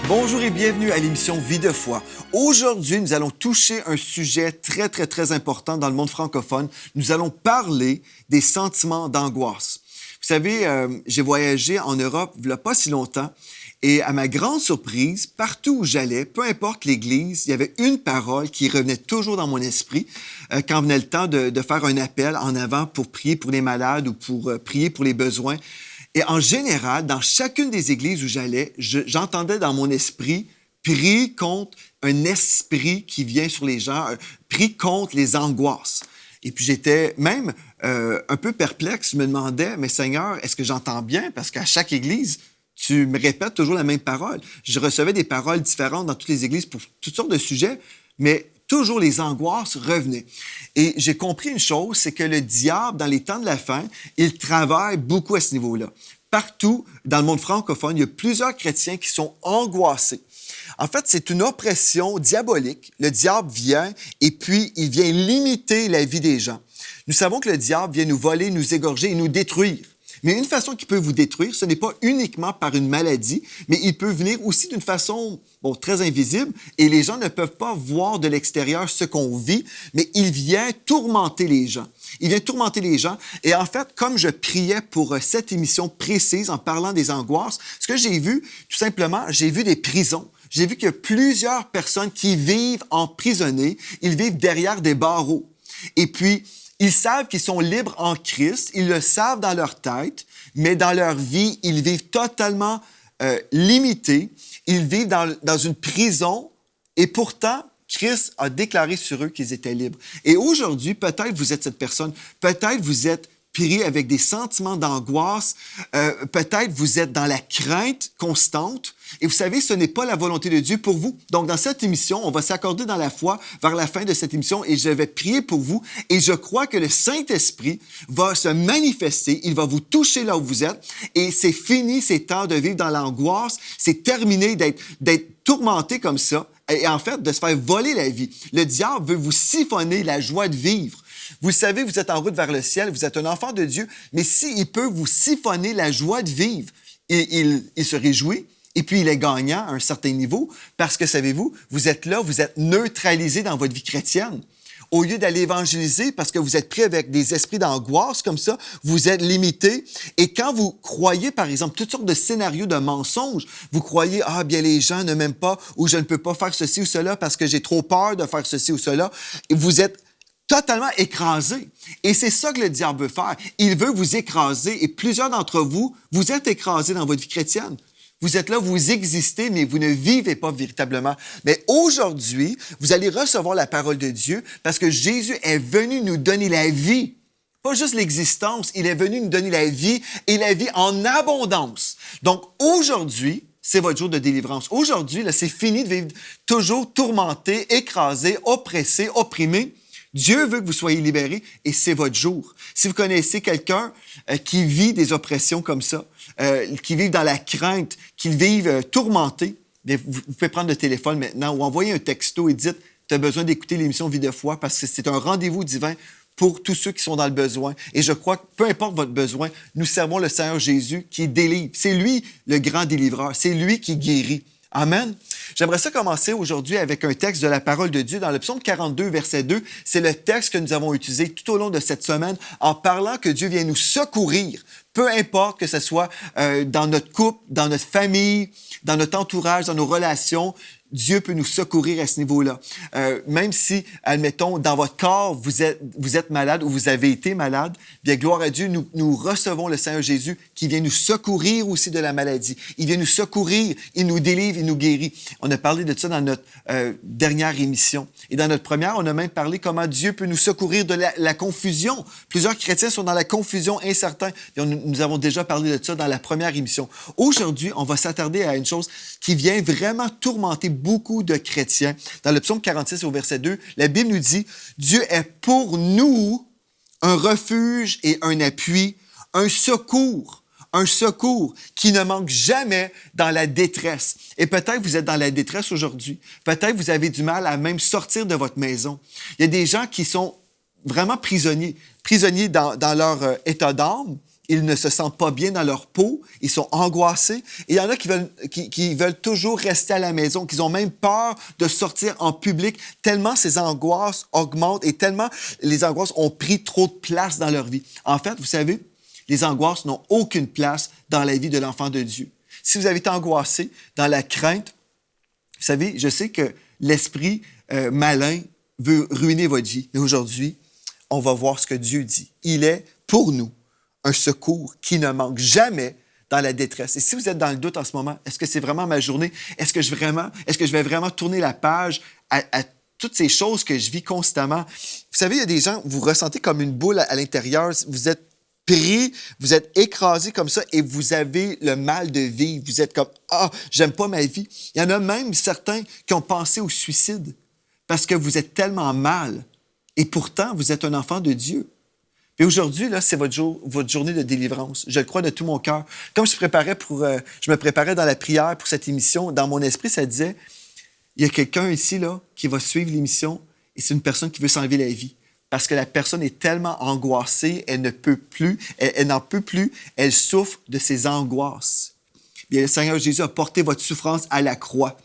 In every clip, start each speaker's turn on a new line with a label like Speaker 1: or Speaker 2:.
Speaker 1: Bonjour et bienvenue à l'émission Vie de foi. Aujourd'hui, nous allons toucher un sujet très important dans le monde francophone. Nous allons parler des sentiments d'angoisse. Vous savez, j'ai voyagé en Europe il n'y a pas si longtemps et à ma grande surprise, partout où j'allais, peu importe l'église, il y avait une parole qui revenait toujours dans mon esprit quand venait le temps de faire un appel en avant pour prier pour les malades ou pour prier pour les besoins. Et en général, dans chacune des églises où j'allais, j'entendais dans mon esprit « Prie contre un esprit qui vient sur les gens, prie contre les angoisses ». Et puis j'étais même un peu perplexe. Je me demandais « Mais Seigneur, est-ce que j'entends bien? » Parce qu'à chaque église, tu me répètes toujours la même parole. Je recevais des paroles différentes dans toutes les églises pour toutes sortes de sujets, mais toujours les angoisses revenaient. Et j'ai compris une chose, c'est que le diable, dans les temps de la fin, il travaille beaucoup à ce niveau-là. Partout dans le monde francophone, il y a plusieurs chrétiens qui sont angoissés. En fait, c'est une oppression diabolique. Le diable vient et puis il vient limiter la vie des gens. Nous savons que le diable vient nous voler, nous égorger et nous détruire. Mais une façon qu'il peut vous détruire, ce n'est pas uniquement par une maladie, mais il peut venir aussi d'une façon très invisible et les gens ne peuvent pas voir de l'extérieur ce qu'on vit, mais il vient tourmenter les gens. Il vient tourmenter les gens et en fait, comme je priais pour cette émission précise en parlant des angoisses, ce que j'ai vu, tout simplement, j'ai vu des prisons. J'ai vu qu'il y a plusieurs personnes qui vivent emprisonnées, ils vivent derrière des barreaux. Et puis, ils savent qu'ils sont libres en Christ, ils le savent dans leur tête, mais dans leur vie, ils vivent totalement limités. Ils vivent dans une prison et pourtant, Christ a déclaré sur eux qu'ils étaient libres. Et aujourd'hui, peut-être vous êtes cette personne, peut-être vous êtes pris avec des sentiments d'angoisse, peut-être vous êtes dans la crainte constante. Et vous savez, ce n'est pas la volonté de Dieu pour vous. Donc, dans cette émission, on va s'accorder dans la foi vers la fin de cette émission et je vais prier pour vous. Et je crois que le Saint-Esprit va se manifester, il va vous toucher là où vous êtes. Et c'est fini ces temps de vivre dans l'angoisse. C'est terminé d'être tourmenté comme ça et en fait, de se faire voler la vie. Le diable veut vous siphonner la joie de vivre. Vous savez, vous êtes en route vers le ciel, vous êtes un enfant de Dieu, mais s'il peut vous siphonner la joie de vivre, il se réjouit. Et puis, il est gagnant à un certain niveau parce que, savez-vous, vous êtes là, vous êtes neutralisé dans votre vie chrétienne. Au lieu d'aller évangéliser parce que vous êtes pris avec des esprits d'angoisse comme ça, vous êtes limité. Et quand vous croyez, par exemple, toutes sortes de scénarios de mensonges, vous croyez, ah, bien, les gens ne m'aiment pas ou je ne peux pas faire ceci ou cela parce que j'ai trop peur de faire ceci ou cela. Et vous êtes totalement écrasé. Et c'est ça que le diable veut faire. Il veut vous écraser et plusieurs d'entre vous, vous êtes écrasés dans votre vie chrétienne. Vous êtes là, vous existez, mais vous ne vivez pas véritablement. Mais aujourd'hui, vous allez recevoir la parole de Dieu parce que Jésus est venu nous donner la vie. Pas juste l'existence, il est venu nous donner la vie et la vie en abondance. Donc aujourd'hui, c'est votre jour de délivrance. Aujourd'hui, là, c'est fini de vivre toujours tourmenté, écrasé, oppressé, opprimé. Dieu veut que vous soyez libérés et c'est votre jour. Si vous connaissez quelqu'un qui vit des oppressions comme ça, qui vit dans la crainte, qui vit tourmenté, vous pouvez prendre le téléphone maintenant ou envoyer un texto et dites « Tu as besoin d'écouter l'émission Vie de foi parce que c'est un rendez-vous divin pour tous ceux qui sont dans le besoin. » Et je crois que peu importe votre besoin, nous servons le Seigneur Jésus qui délivre. C'est lui le grand délivreur. C'est lui qui guérit. Amen. J'aimerais ça commencer aujourd'hui avec un texte de la parole de Dieu dans le psaume 42, verset 2. C'est le texte que nous avons utilisé tout au long de cette semaine en parlant que Dieu vient nous secourir. Peu importe que ce soit dans notre couple, dans notre famille, dans notre entourage, dans nos relations, Dieu peut nous secourir à ce niveau-là. Même si, admettons, dans votre corps, vous êtes malade ou vous avez été malade, bien, gloire à Dieu, nous recevons le Seigneur Jésus qui vient nous secourir aussi de la maladie. Il vient nous secourir, il nous délivre, il nous guérit. On a parlé de ça dans notre dernière émission. Et dans notre première, on a même parlé comment Dieu peut nous secourir de la confusion. Plusieurs chrétiens sont dans la confusion, incertains. Et nous avons déjà parlé de ça dans la première émission. Aujourd'hui, on va s'attarder à une chose qui vient vraiment tourmenter beaucoup de chrétiens. Dans le psaume 46 au verset 2, la Bible nous dit « Dieu est pour nous un refuge et un appui, un secours qui ne manque jamais dans la détresse. » Et peut-être vous êtes dans la détresse aujourd'hui. Peut-être vous avez du mal à même sortir de votre maison. Il y a des gens qui sont vraiment prisonniers dans leur état d'âme. ils ne se sentent pas bien dans leur peau, ils sont angoissés. Et il y en a qui veulent toujours rester à la maison, qui ont même peur de sortir en public, tellement ces angoisses augmentent et tellement les angoisses ont pris trop de place dans leur vie. En fait, vous savez, les angoisses n'ont aucune place dans la vie de l'enfant de Dieu. Si vous avez été angoissé dans la crainte, vous savez, je sais que l'esprit malin veut ruiner votre vie. Mais aujourd'hui, on va voir ce que Dieu dit. Il est pour nous un secours qui ne manque jamais dans la détresse. Et si vous êtes dans le doute en ce moment, est-ce que c'est vraiment ma journée? Est-ce que je vais vraiment tourner la page à toutes ces choses que je vis constamment? Vous savez, il y a des gens, vous ressentez comme une boule à l'intérieur, vous êtes pris, vous êtes écrasé comme ça et vous avez le mal de vivre. Vous êtes comme « Ah, j'aime pas ma vie ». Il y en a même certains qui ont pensé au suicide parce que vous êtes tellement mal et pourtant, vous êtes un enfant de Dieu. Et aujourd'hui, là, c'est votre journée de délivrance. Je le crois de tout mon cœur. Comme je me préparais dans la prière pour cette émission, dans mon esprit, ça disait, il y a quelqu'un ici, là, qui va suivre l'émission et c'est une personne qui veut s'enlever la vie. Parce que la personne est tellement angoissée, elle ne peut plus, elle n'en peut plus, elle souffre de ses angoisses. Bien, le Seigneur Jésus a porté votre souffrance à la croix.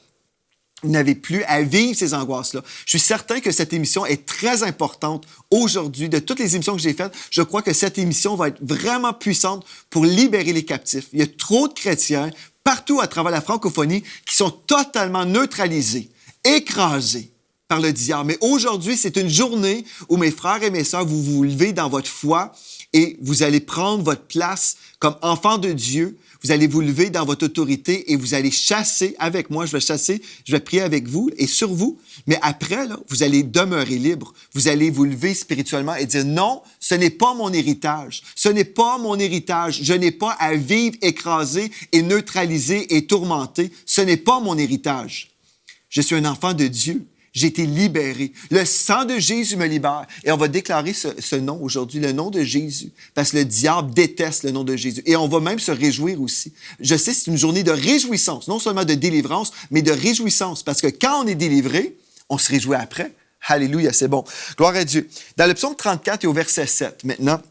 Speaker 1: Vous n'avez plus à vivre ces angoisses-là. Je suis certain que cette émission est très importante aujourd'hui. De toutes les émissions que j'ai faites, je crois que cette émission va être vraiment puissante pour libérer les captifs. Il y a trop de chrétiens partout à travers la francophonie qui sont totalement neutralisés, écrasés par le diable. Mais aujourd'hui, c'est une journée où mes frères et mes sœurs, vous vous levez dans votre foi et vous allez prendre votre place comme enfant de Dieu. Vous allez vous lever dans votre autorité et vous allez chasser avec moi. Je vais prier avec vous et sur vous. Mais après, là, vous allez demeurer libre. Vous allez vous lever spirituellement et dire non, ce n'est pas mon héritage. Ce n'est pas mon héritage. Je n'ai pas à vivre écrasé et neutralisé et tourmenté. Ce n'est pas mon héritage. Je suis un enfant de Dieu. J'ai été libéré. Le sang de Jésus me libère. Et on va déclarer ce nom aujourd'hui, le nom de Jésus, parce que le diable déteste le nom de Jésus. Et on va même se réjouir aussi. Je sais, c'est une journée de réjouissance, non seulement de délivrance, mais de réjouissance, parce que quand on est délivré, on se réjouit après. Alléluia, c'est bon. Gloire à Dieu. Dans le psaume 34 et au verset 7, maintenant,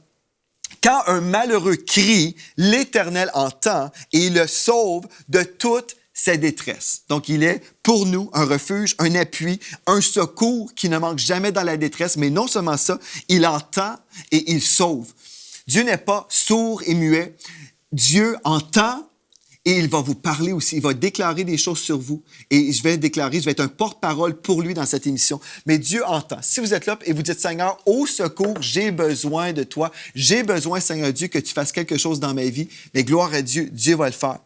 Speaker 1: quand un malheureux crie, l'Éternel entend et il le sauve de toute sa détresse. Donc, il est pour nous un refuge, un appui, un secours qui ne manque jamais dans la détresse. Mais non seulement ça, il entend et il sauve. Dieu n'est pas sourd et muet. Dieu entend et il va vous parler aussi. Il va déclarer des choses sur vous. Et je vais être un porte-parole pour lui dans cette émission. Mais Dieu entend. Si vous êtes là et vous dites, Seigneur, au secours, j'ai besoin de toi. J'ai besoin, Seigneur Dieu, que tu fasses quelque chose dans ma vie. Mais gloire à Dieu, Dieu va le faire.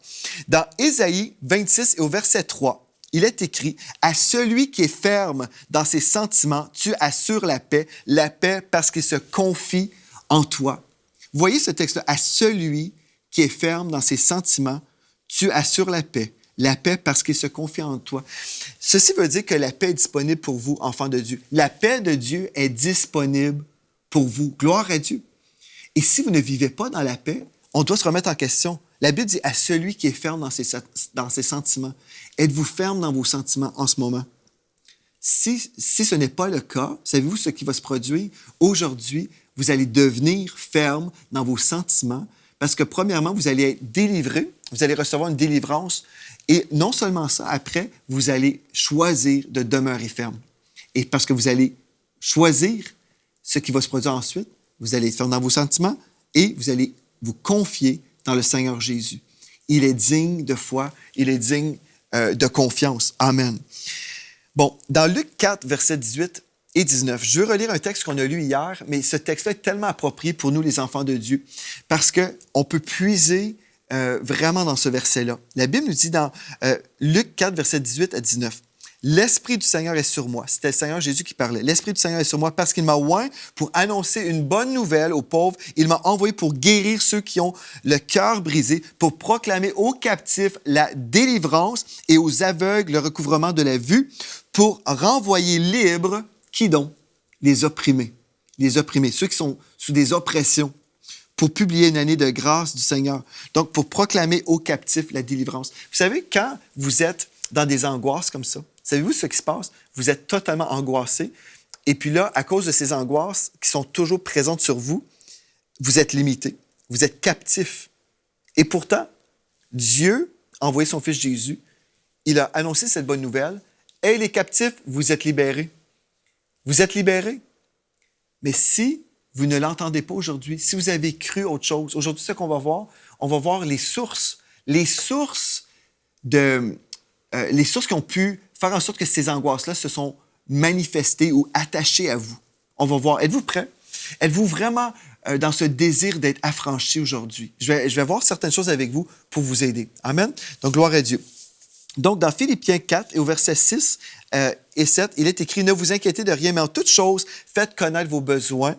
Speaker 1: Dans Ésaïe 26 et au verset 3, il est écrit, « À celui qui est ferme dans ses sentiments, tu assures la paix parce qu'il se confie en toi. » Vous voyez ce texte-là? « À celui qui est ferme dans ses sentiments, tu assures la paix parce qu'il se confie en toi. » Ceci veut dire que la paix est disponible pour vous, enfants de Dieu. La paix de Dieu est disponible pour vous. Gloire à Dieu. Et si vous ne vivez pas dans la paix, on doit se remettre en question. La Bible dit à celui qui est ferme dans ses sentiments. Êtes-vous ferme dans vos sentiments en ce moment? Si ce n'est pas le cas, savez-vous ce qui va se produire? Aujourd'hui, vous allez devenir ferme dans vos sentiments parce que premièrement, vous allez être délivré, vous allez recevoir une délivrance et non seulement ça, après, vous allez choisir de demeurer ferme. Et parce que vous allez choisir ce qui va se produire ensuite, vous allez être ferme dans vos sentiments et vous allez vous confier dans le Seigneur Jésus. Il est digne de foi, il est digne de confiance. Amen. Bon, dans Luc 4, versets 18 et 19, je veux relire un texte qu'on a lu hier, mais ce texte-là est tellement approprié pour nous, les enfants de Dieu, parce qu'on peut puiser vraiment dans ce verset-là. La Bible nous dit dans Luc 4, versets 18 à 19, « L'Esprit du Seigneur est sur moi. » C'était le Seigneur Jésus qui parlait. « L'Esprit du Seigneur est sur moi parce qu'il m'a oint pour annoncer une bonne nouvelle aux pauvres. Il m'a envoyé pour guérir ceux qui ont le cœur brisé, pour proclamer aux captifs la délivrance et aux aveugles le recouvrement de la vue, pour renvoyer libres, qui donc? Les opprimés. Les opprimés, ceux qui sont sous des oppressions, pour publier une année de grâce du Seigneur. Donc, pour proclamer aux captifs la délivrance. Vous savez, quand vous êtes dans des angoisses comme ça, savez-vous ce qui se passe? Vous êtes totalement angoissé. Et puis là, à cause de ces angoisses qui sont toujours présentes sur vous, vous êtes limité. vous êtes captifs. Et pourtant, Dieu a envoyé son Fils Jésus. Il a annoncé cette bonne nouvelle. Hey, les captifs, vous êtes libérés. Vous êtes libérés. Mais si vous ne l'entendez pas aujourd'hui, si vous avez cru autre chose, aujourd'hui, ce qu'on va voir, on va voir les sources qui ont pu faire en sorte que ces angoisses-là se sont manifestées ou attachées à vous. On va voir. Êtes-vous prêts? Êtes-vous vraiment dans ce désir d'être affranchi aujourd'hui? Je vais voir certaines choses avec vous pour vous aider. Amen? Donc, gloire à Dieu. Donc, dans Philippiens 4 et au verset 6 et 7, il est écrit « Ne vous inquiétez de rien, mais en toute chose, faites connaître vos besoins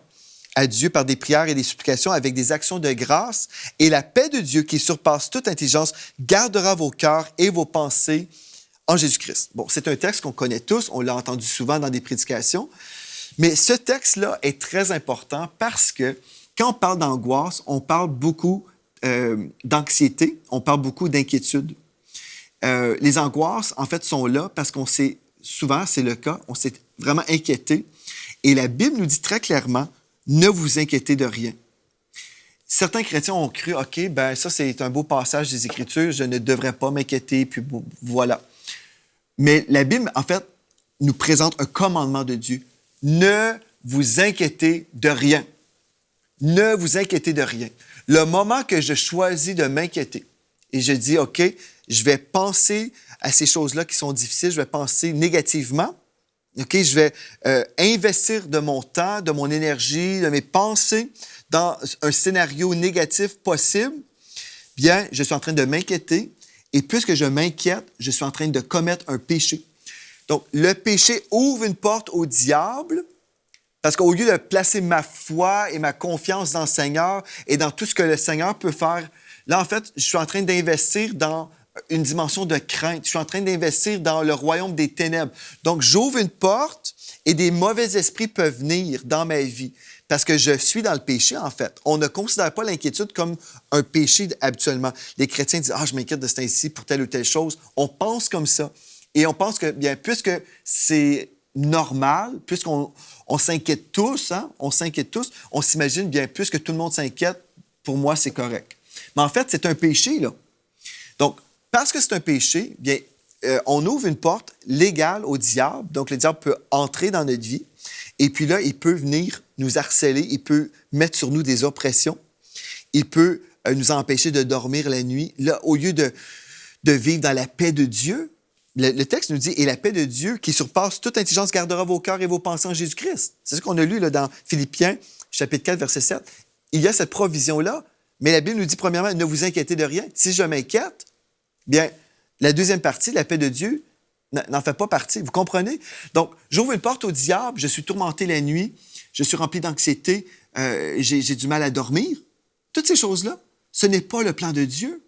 Speaker 1: à Dieu par des prières et des supplications avec des actions de grâce, et la paix de Dieu qui surpasse toute intelligence gardera vos cœurs et vos pensées en Jésus-Christ. » Bon, c'est un texte qu'on connaît tous, on l'a entendu souvent dans des prédications, mais ce texte-là est très important parce que quand on parle d'angoisse, on parle beaucoup d'anxiété, on parle beaucoup d'inquiétude. Les angoisses, en fait, sont là parce qu'on s'est, souvent, c'est le cas, on s'est vraiment inquiété. Et la Bible nous dit très clairement, ne vous inquiétez de rien. Certains chrétiens ont cru, OK, ben ça, c'est un beau passage des Écritures, je ne devrais pas m'inquiéter, puis voilà. Mais la Bible, en fait, nous présente un commandement de Dieu. Ne vous inquiétez de rien. Ne vous inquiétez de rien. Le moment que je choisis de m'inquiéter et je dis, OK, je vais penser à ces choses-là qui sont difficiles, je vais penser négativement, OK, je vais investir de mon temps, de mon énergie, de mes pensées dans un scénario négatif possible, bien, je suis en train de m'inquiéter et puisque je m'inquiète, je suis en train de commettre un péché. Donc, le péché ouvre une porte au diable parce qu'au lieu de placer ma foi et ma confiance dans le Seigneur et dans tout ce que le Seigneur peut faire, là, en fait, je suis en train d'investir dans une dimension de crainte. Je suis en train d'investir dans le royaume des ténèbres. Donc, j'ouvre une porte et des mauvais esprits peuvent venir dans ma vie parce que je suis dans le péché, en fait. On ne considère pas l'inquiétude comme un péché habituellement. Les chrétiens disent « Ah, je m'inquiète de ce temps-ci pour telle ou telle chose. » On pense comme ça. Et on pense que, bien, puisque c'est normal, puisqu'on s'inquiète tous, hein, on s'imagine, bien, puisque tout le monde s'inquiète, pour moi, c'est correct. Mais en fait, c'est un péché, là. Donc, parce que c'est un péché, bien, on ouvre une porte légale au diable. Donc, le diable peut entrer dans notre vie. Et puis là, il peut venir nous harceler. Il peut mettre sur nous des oppressions. Il peut nous empêcher de dormir la nuit. Là, au lieu de vivre dans la paix de Dieu, le texte nous dit « Et la paix de Dieu qui surpasse toute intelligence gardera vos cœurs et vos pensées en Jésus-Christ. » C'est ce qu'on a lu là, dans Philippiens, chapitre 4, verset 7. Il y a cette provision-là, mais la Bible nous dit premièrement « Ne vous inquiétez de rien. » Si je m'inquiète, bien, la deuxième partie, la paix de Dieu, n'en fait pas partie. Vous comprenez? Donc, j'ouvre une porte au diable, je suis tourmenté la nuit, je suis rempli d'anxiété, j'ai du mal à dormir. Toutes ces choses-là, ce n'est pas le plan de Dieu.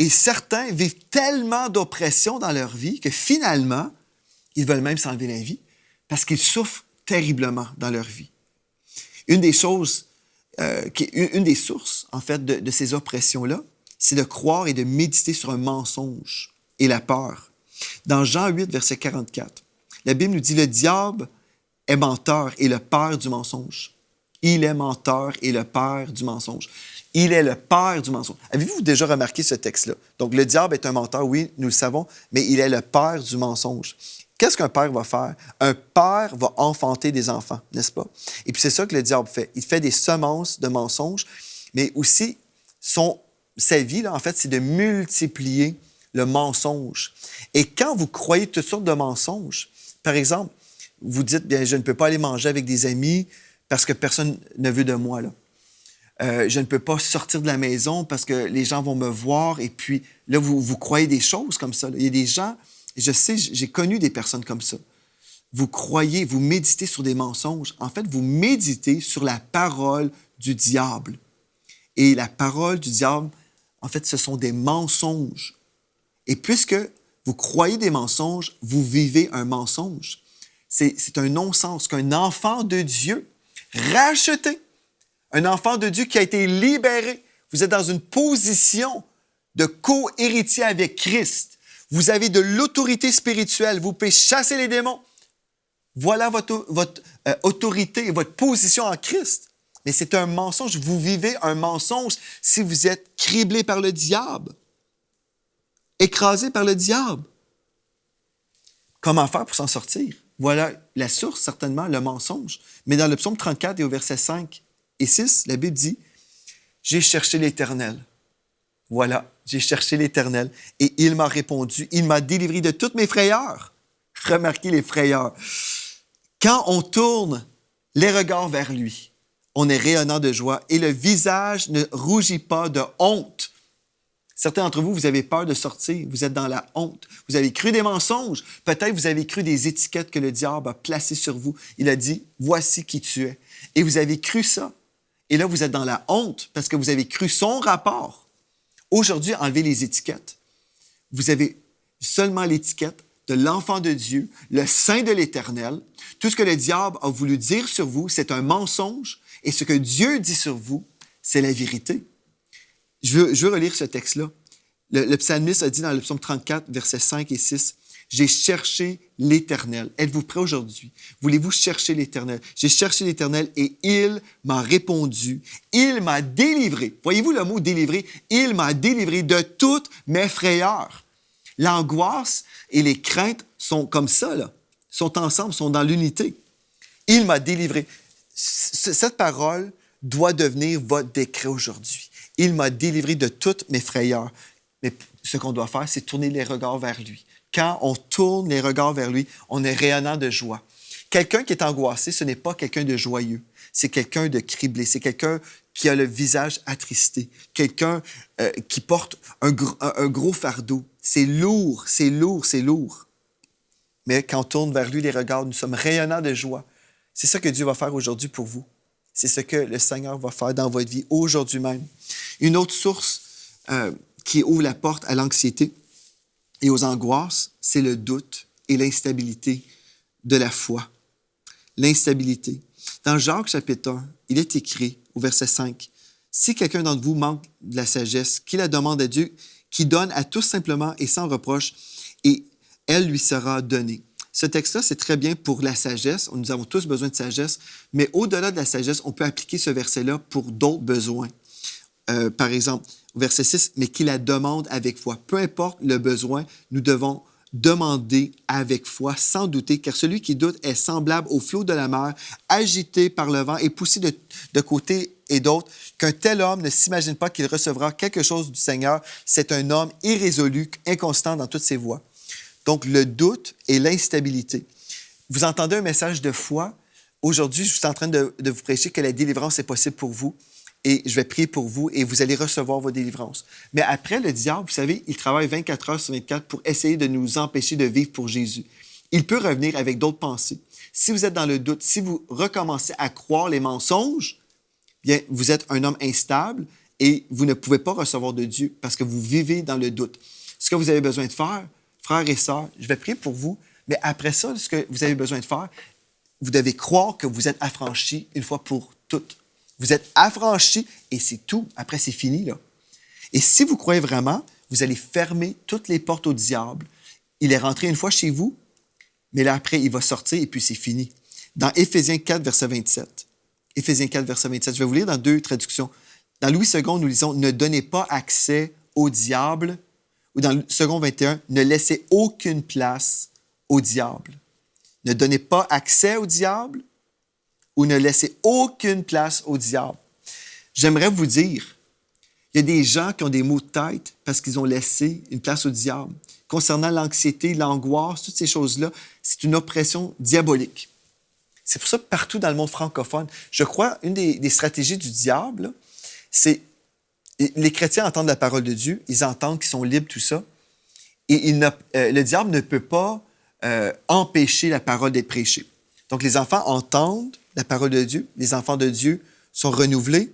Speaker 1: Et certains vivent tellement d'oppression dans leur vie que finalement, ils veulent même s'enlever la vie parce qu'ils souffrent terriblement dans leur vie. Une des sources, en fait, de ces oppressions-là, c'est de croire et de méditer sur un mensonge et la peur. Dans Jean 8, verset 44, la Bible nous dit « Le diable est menteur et le père du mensonge. Il est menteur et le père du mensonge. » Il est le père du mensonge. Avez-vous déjà remarqué ce texte-là? Donc, le diable est un menteur, oui, nous le savons, mais il est le père du mensonge. Qu'est-ce qu'un père va faire? Un père va enfanter des enfants, n'est-ce pas? Et puis, c'est ça que le diable fait. Il fait des semences de mensonges, mais aussi, sa vie, là, en fait, c'est de multiplier le mensonge. Et quand vous croyez toutes sortes de mensonges, par exemple, vous dites, bien, je ne peux pas aller manger avec des amis parce que personne ne veut de moi, là. Je ne peux pas sortir de la maison parce que les gens vont me voir. Et puis, là, vous croyez des choses comme ça. Là. Il y a des gens, je sais, j'ai connu des personnes comme ça. Vous croyez, vous méditez sur des mensonges. En fait, vous méditez sur la parole du diable. Et la parole du diable, en fait, ce sont des mensonges. Et puisque vous croyez des mensonges, vous vivez un mensonge. C'est un non-sens qu'un enfant de Dieu racheté, un enfant de Dieu qui a été libéré. Vous êtes dans une position de co-héritier avec Christ. Vous avez de l'autorité spirituelle. Vous pouvez chasser les démons. Voilà votre autorité et votre position en Christ. Mais c'est un mensonge. Vous vivez un mensonge si vous êtes criblé par le diable, écrasé par le diable. Comment faire pour s'en sortir? Voilà la source, certainement, le mensonge. Mais dans le psaume 34 et au verset 5 et 6, la Bible dit « J'ai cherché l'Éternel. Voilà, j'ai cherché l'Éternel et il m'a répondu. Il m'a délivré de toutes mes frayeurs. » Remarquez les frayeurs. Quand on tourne les regards vers lui, on est rayonnant de joie et le visage ne rougit pas de honte. Certains d'entre vous, vous avez peur de sortir, vous êtes dans la honte. Vous avez cru des mensonges. Peut-être vous avez cru des étiquettes que le diable a placées sur vous. Il a dit, voici qui tu es. Et vous avez cru ça. Et là, vous êtes dans la honte parce que vous avez cru son rapport. Aujourd'hui, enlevez les étiquettes. Vous avez seulement l'étiquette de l'enfant de Dieu, le saint de l'Éternel. Tout ce que le diable a voulu dire sur vous, c'est un mensonge. Et ce que Dieu dit sur vous, c'est la vérité. Je veux relire ce texte-là. Le psalmiste a dit dans le psaume 34, versets 5 et 6, « J'ai cherché l'Éternel. » Êtes-vous prêts aujourd'hui? Voulez-vous chercher l'Éternel? J'ai cherché l'Éternel et il m'a répondu. Il m'a délivré. Voyez-vous le mot « délivré »? Il m'a délivré de toutes mes frayeurs. L'angoisse et les craintes sont comme ça, là. Sont ensemble, sont dans l'unité. Il m'a délivré. Cette parole doit devenir votre décret aujourd'hui. Il m'a délivré de toutes mes frayeurs. Mais ce qu'on doit faire, c'est tourner les regards vers lui. Quand on tourne les regards vers lui, on est rayonnant de joie. Quelqu'un qui est angoissé, ce n'est pas quelqu'un de joyeux. C'est quelqu'un de criblé. C'est quelqu'un qui a le visage attristé. Quelqu'un qui porte un gros fardeau. C'est lourd, c'est lourd, c'est lourd. Mais quand on tourne vers lui les regards, nous sommes rayonnants de joie. C'est ça que Dieu va faire aujourd'hui pour vous. C'est ce que le Seigneur va faire dans votre vie aujourd'hui même. Une autre source qui ouvre la porte à l'anxiété et aux angoisses, c'est le doute et l'instabilité de la foi. L'instabilité. Dans Jacques chapitre 1, il est écrit au verset 5, « Si quelqu'un d'entre vous manque de la sagesse, qu'il la demande à Dieu, qui donne à tous simplement et sans reproche, et elle lui sera donnée. » Ce texte-là, c'est très bien pour la sagesse. Nous avons tous besoin de sagesse, mais au-delà de la sagesse, on peut appliquer ce verset-là pour d'autres besoins. Par exemple, au verset 6, « Mais qui la demande avec foi. » Peu importe le besoin, nous devons demander avec foi, sans douter, car celui qui doute est semblable au flot de la mer, agité par le vent et poussé de côté et d'autre, qu'un tel homme ne s'imagine pas qu'il recevra quelque chose du Seigneur. C'est un homme irrésolu, inconstant dans toutes ses voies. Donc, le doute et l'instabilité. Vous entendez un message de foi. Aujourd'hui, je suis en train de vous prêcher que la délivrance est possible pour vous. Et je vais prier pour vous et vous allez recevoir vos délivrances. Mais après, le diable, vous savez, il travaille 24 heures sur 24 pour essayer de nous empêcher de vivre pour Jésus. Il peut revenir avec d'autres pensées. Si vous êtes dans le doute, si vous recommencez à croire les mensonges, bien, vous êtes un homme instable et vous ne pouvez pas recevoir de Dieu parce que vous vivez dans le doute. Ce que vous avez besoin de faire, frères et sœurs, je vais prier pour vous, mais après ça, ce que vous avez besoin de faire, vous devez croire que vous êtes affranchis une fois pour toutes. Vous êtes affranchis et c'est tout. Après, c'est fini, là. Et si vous croyez vraiment, vous allez fermer toutes les portes au diable. Il est rentré une fois chez vous, mais là, après, il va sortir et puis c'est fini. Dans Éphésiens 4, verset 27. Éphésiens 4, verset 27. Je vais vous lire dans 2 traductions. Dans Louis II, nous lisons « Ne donnez pas accès au diable » ou dans le second 21, « Ne laissez aucune place au diable. » Ne donnez pas accès au diable ou ne laissez aucune place au diable. J'aimerais vous dire, il y a des gens qui ont des maux de tête parce qu'ils ont laissé une place au diable. Concernant l'anxiété, l'angoisse, toutes ces choses-là, c'est une oppression diabolique. C'est pour ça que partout dans le monde francophone, je crois, une des stratégies du diable, là, c'est les chrétiens entendent la parole de Dieu, ils entendent qu'ils sont libres, tout ça, et le diable ne peut pas empêcher la parole d'être prêchée. Donc, les enfants entendent la parole de Dieu, les enfants de Dieu sont renouvelés,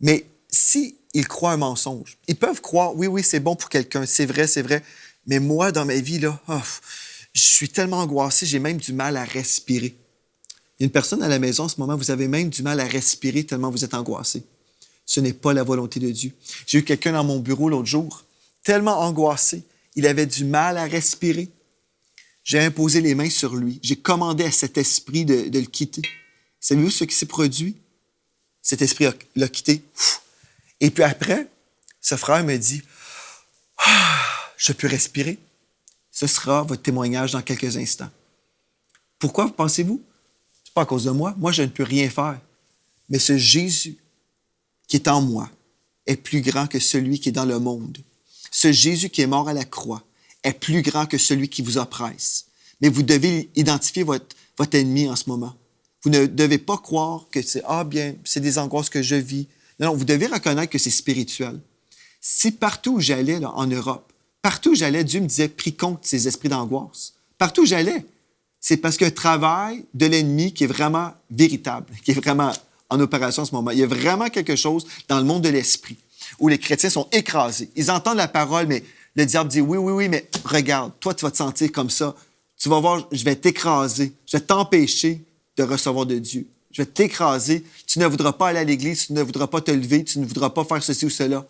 Speaker 1: mais s'ils croient un mensonge, ils peuvent croire, oui, c'est bon pour quelqu'un, c'est vrai, mais moi, dans ma vie, là, je suis tellement angoissé, j'ai même du mal à respirer. Il y a une personne à la maison en ce moment, vous avez même du mal à respirer tellement vous êtes angoissé. Ce n'est pas la volonté de Dieu. J'ai eu quelqu'un dans mon bureau l'autre jour, tellement angoissé, il avait du mal à respirer. J'ai imposé les mains sur lui. J'ai commandé à cet esprit de le quitter. Savez-vous ce qui s'est produit? cet esprit l'a quitté. Et puis après, ce frère me dit, je peux respirer. Ce sera votre témoignage dans quelques instants. Pourquoi, vous pensez-vous? C'est pas à cause de moi. Moi, je ne peux rien faire. Mais ce Jésus qui est en moi est plus grand que celui qui est dans le monde. Ce Jésus qui est mort à la croix est plus grand que celui qui vous oppresse. Mais vous devez identifier votre ennemi en ce moment. Vous ne devez pas croire que c'est des angoisses que je vis. Non, vous devez reconnaître que c'est spirituel. Si partout où j'allais là, en Europe, partout où j'allais, Dieu me disait, prie contre ces esprits d'angoisse. Partout où j'allais, c'est parce qu'il y a un travail de l'ennemi qui est vraiment véritable, qui est vraiment en opération en ce moment. Il y a vraiment quelque chose dans le monde de l'esprit où les chrétiens sont écrasés. Ils entendent la parole, mais le diable dit, oui, mais regarde, toi, tu vas te sentir comme ça. Tu vas voir, je vais t'écraser. Je vais t'empêcher de recevoir de Dieu. Je vais t'écraser. Tu ne voudras pas aller à l'église, tu ne voudras pas te lever, tu ne voudras pas faire ceci ou cela.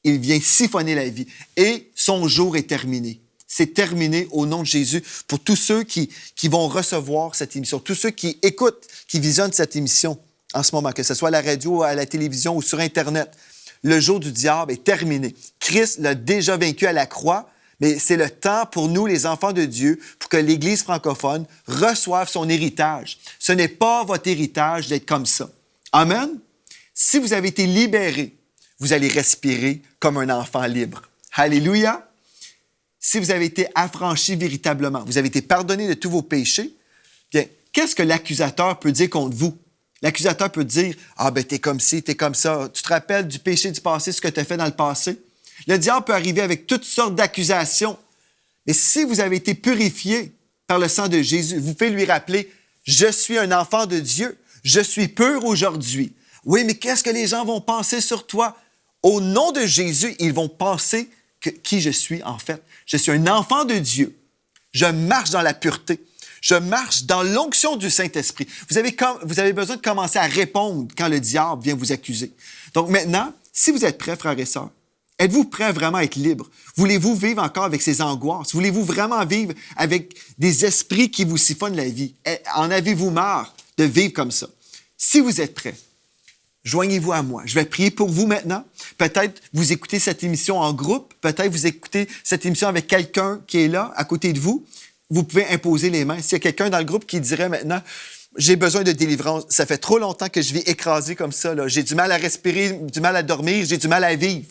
Speaker 1: Il vient siphonner la vie. Et son jour est terminé. C'est terminé au nom de Jésus pour tous ceux qui vont recevoir cette émission, tous ceux qui écoutent, qui visionnent cette émission en ce moment, que ce soit à la radio, à la télévision ou sur Internet. Le jour du diable est terminé. Christ l'a déjà vaincu à la croix, mais c'est le temps pour nous, les enfants de Dieu, pour que l'Église francophone reçoive son héritage. Ce n'est pas votre héritage d'être comme ça. Amen? Si vous avez été libérés, vous allez respirer comme un enfant libre. Alléluia! Si vous avez été affranchis véritablement, vous avez été pardonnés de tous vos péchés, bien, qu'est-ce que l'accusateur peut dire contre vous? L'accusateur peut dire, t'es comme ci, t'es comme ça. Tu te rappelles du péché du passé, ce que tu as fait dans le passé? Le diable peut arriver avec toutes sortes d'accusations. Mais si vous avez été purifié par le sang de Jésus, vous pouvez lui rappeler, je suis un enfant de Dieu, je suis pur aujourd'hui. Oui, mais qu'est-ce que les gens vont penser sur toi? Au nom de Jésus, ils vont penser qui je suis en fait. Je suis un enfant de Dieu. Je marche dans la pureté. Je marche dans l'onction du Saint-Esprit. Vous avez besoin de commencer à répondre quand le diable vient vous accuser. Donc maintenant, si vous êtes prêts, frères et sœurs, êtes-vous prêts à vraiment être libres? Voulez-vous vivre encore avec ces angoisses? Voulez-vous vraiment vivre avec des esprits qui vous siphonnent la vie? En avez-vous marre de vivre comme ça? Si vous êtes prêts, joignez-vous à moi. Je vais prier pour vous maintenant. Peut-être vous écoutez cette émission en groupe. Peut-être vous écoutez cette émission avec quelqu'un qui est là, à côté de vous. Vous pouvez imposer les mains. S'il y a quelqu'un dans le groupe qui dirait maintenant, j'ai besoin de délivrance. Ça fait trop longtemps que je vis écrasé comme ça. Là. J'ai du mal à respirer, du mal à dormir, j'ai du mal à vivre.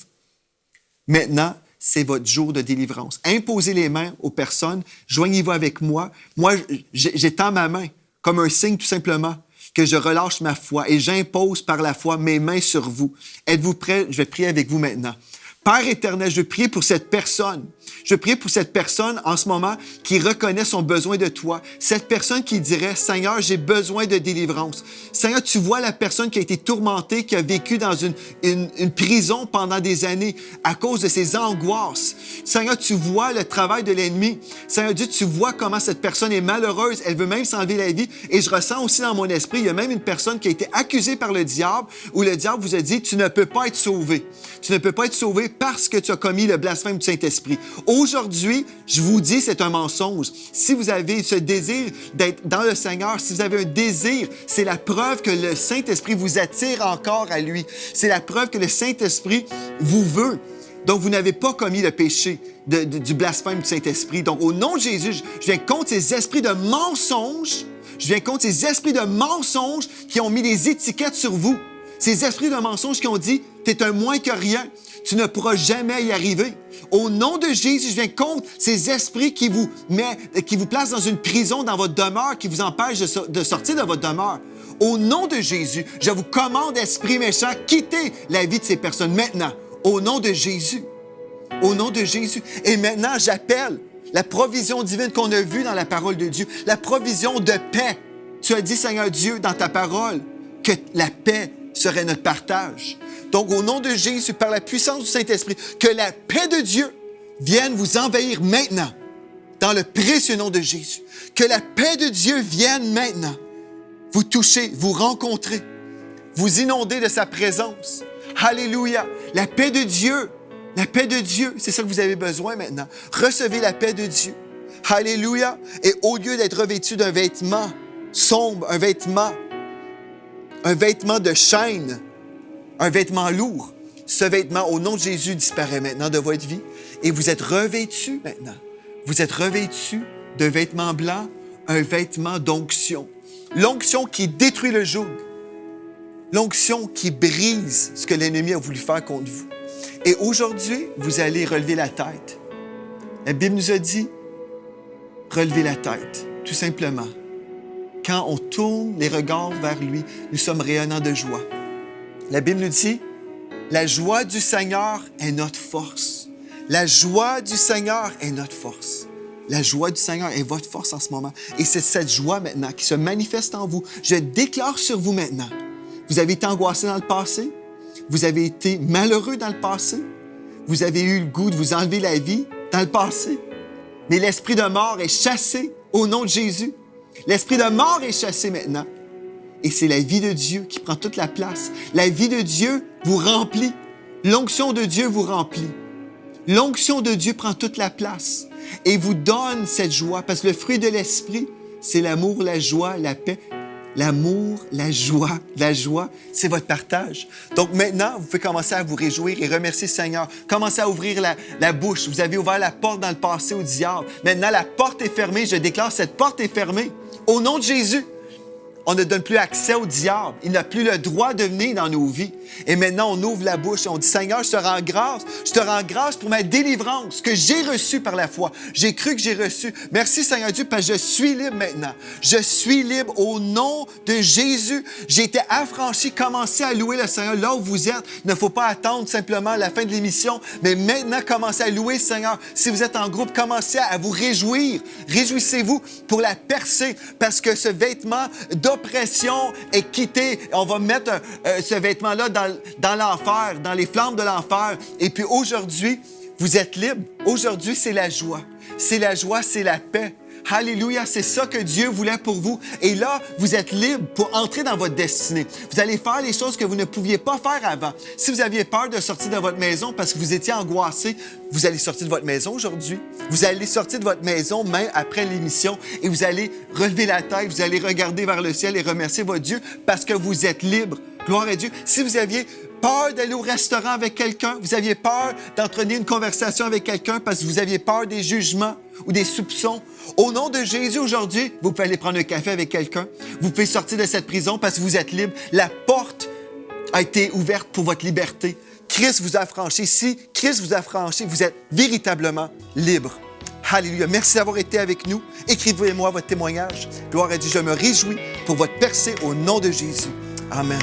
Speaker 1: Maintenant, c'est votre jour de délivrance. Imposez les mains aux personnes. Joignez-vous avec moi. Moi, j'étends ma main comme un signe tout simplement que je relâche ma foi et j'impose par la foi mes mains sur vous. Êtes-vous prêts? Je vais prier avec vous maintenant. Père éternel, je prie pour cette personne. Je prie pour cette personne en ce moment qui reconnaît son besoin de toi. Cette personne qui dirait, Seigneur, j'ai besoin de délivrance. Seigneur, tu vois la personne qui a été tourmentée, qui a vécu dans une prison pendant des années à cause de ses angoisses. Seigneur, tu vois le travail de l'ennemi. Seigneur Dieu, tu vois comment cette personne est malheureuse. Elle veut même s'enlever la vie. Et je ressens aussi dans mon esprit, il y a même une personne qui a été accusée par le diable où le diable vous a dit, tu ne peux pas être sauvé. Tu ne peux pas être sauvé parce que tu as commis le blasphème du Saint-Esprit. Aujourd'hui, je vous dis, c'est un mensonge. Si vous avez ce désir d'être dans le Seigneur, si vous avez un désir, c'est la preuve que le Saint-Esprit vous attire encore à lui. C'est la preuve que le Saint-Esprit vous veut. Donc, vous n'avez pas commis le péché du blasphème du Saint-Esprit. Donc, au nom de Jésus, je viens contre ces esprits de mensonges. Je viens contre ces esprits de mensonges qui ont mis des étiquettes sur vous. Ces esprits de mensonges qui ont dit, t'es un moins que rien. Tu ne pourras jamais y arriver. Au nom de Jésus, je viens contre ces esprits qui vous placent dans une prison dans votre demeure, qui vous empêchent de sortir de votre demeure. Au nom de Jésus, je vous commande, esprits méchants, quittez la vie de ces personnes maintenant. Au nom de Jésus. Au nom de Jésus. Et maintenant, j'appelle la provision divine qu'on a vue dans la parole de Dieu, la provision de paix. Tu as dit, Seigneur Dieu, dans ta parole, que la paix serait notre partage. Donc, au nom de Jésus, par la puissance du Saint-Esprit, que la paix de Dieu vienne vous envahir maintenant, dans le précieux nom de Jésus. Que la paix de Dieu vienne maintenant vous toucher, vous rencontrer, vous inonder de sa présence. Alléluia! La paix de Dieu, c'est ça que vous avez besoin maintenant. Recevez la paix de Dieu. Alléluia! Et au lieu d'être revêtu d'un vêtement sombre, un vêtement un vêtement de chaîne, un vêtement lourd. Ce vêtement, au nom de Jésus, disparaît maintenant de votre vie et vous êtes revêtus maintenant. Vous êtes revêtus de vêtements blancs, un vêtement d'onction. L'onction qui détruit le joug. L'onction qui brise ce que l'ennemi a voulu faire contre vous. Et aujourd'hui, vous allez relever la tête. La Bible nous a dit, relevez la tête, tout simplement. Quand on tourne les regards vers lui, nous sommes rayonnants de joie. La Bible nous dit, la joie du Seigneur est notre force. La joie du Seigneur est notre force. La joie du Seigneur est votre force en ce moment. Et c'est cette joie maintenant qui se manifeste en vous. Je déclare sur vous maintenant. Vous avez été angoissé dans le passé. Vous avez été malheureux dans le passé. Vous avez eu le goût de vous enlever la vie dans le passé. Mais l'esprit de mort est chassé au nom de Jésus. L'esprit de mort est chassé maintenant. Et c'est la vie de Dieu qui prend toute la place. La vie de Dieu vous remplit. L'onction de Dieu vous remplit. L'onction de Dieu prend toute la place et vous donne cette joie. Parce que le fruit de l'esprit, c'est l'amour, la joie, la paix. L'amour, la joie, c'est votre partage. Donc maintenant, vous pouvez commencer à vous réjouir et remercier le Seigneur. Commencez à ouvrir la bouche. Vous avez ouvert la porte dans le passé au diable. Maintenant, la porte est fermée. Je déclare, cette porte est fermée. Au nom de Jésus. On ne donne plus accès au diable. Il n'a plus le droit de venir dans nos vies. Et maintenant, on ouvre la bouche et on dit, Seigneur, je te rends grâce. Je te rends grâce pour ma délivrance que j'ai reçue par la foi. J'ai cru que j'ai reçu. Merci, Seigneur Dieu, parce que je suis libre maintenant. Je suis libre au nom de Jésus. J'ai été affranchi. Commencez à louer le Seigneur là où vous êtes. Il ne faut pas attendre simplement la fin de l'émission, mais maintenant, commencez à louer le Seigneur. Si vous êtes en groupe, commencez à vous réjouir. Réjouissez-vous pour la percée, parce que ce vêtement d'oppression est quitté. On va mettre ce vêtement-là dans l'enfer, dans les flammes de l'enfer. Et puis aujourd'hui, vous êtes libre. Aujourd'hui, c'est la joie. C'est la joie, c'est la paix. Alléluia, c'est ça que Dieu voulait pour vous. Et là, vous êtes libre pour entrer dans votre destinée. Vous allez faire les choses que vous ne pouviez pas faire avant. Si vous aviez peur de sortir de votre maison parce que vous étiez angoissé, vous allez sortir de votre maison aujourd'hui. Vous allez sortir de votre maison même après l'émission et vous allez relever la tête, vous allez regarder vers le ciel et remercier votre Dieu parce que vous êtes libre. Gloire à Dieu. Si vous aviez peur d'aller au restaurant avec quelqu'un, vous aviez peur d'entretenir une conversation avec quelqu'un parce que vous aviez peur des jugements ou des soupçons, au nom de Jésus aujourd'hui, vous pouvez aller prendre un café avec quelqu'un. Vous pouvez sortir de cette prison parce que vous êtes libre. La porte a été ouverte pour votre liberté. Christ vous a affranchi. Si Christ vous a affranchi, vous êtes véritablement libre. Alléluia. Merci d'avoir été avec nous. Écrivez-moi votre témoignage. Gloire à Dieu. Je me réjouis pour votre percée au nom de Jésus. Amen.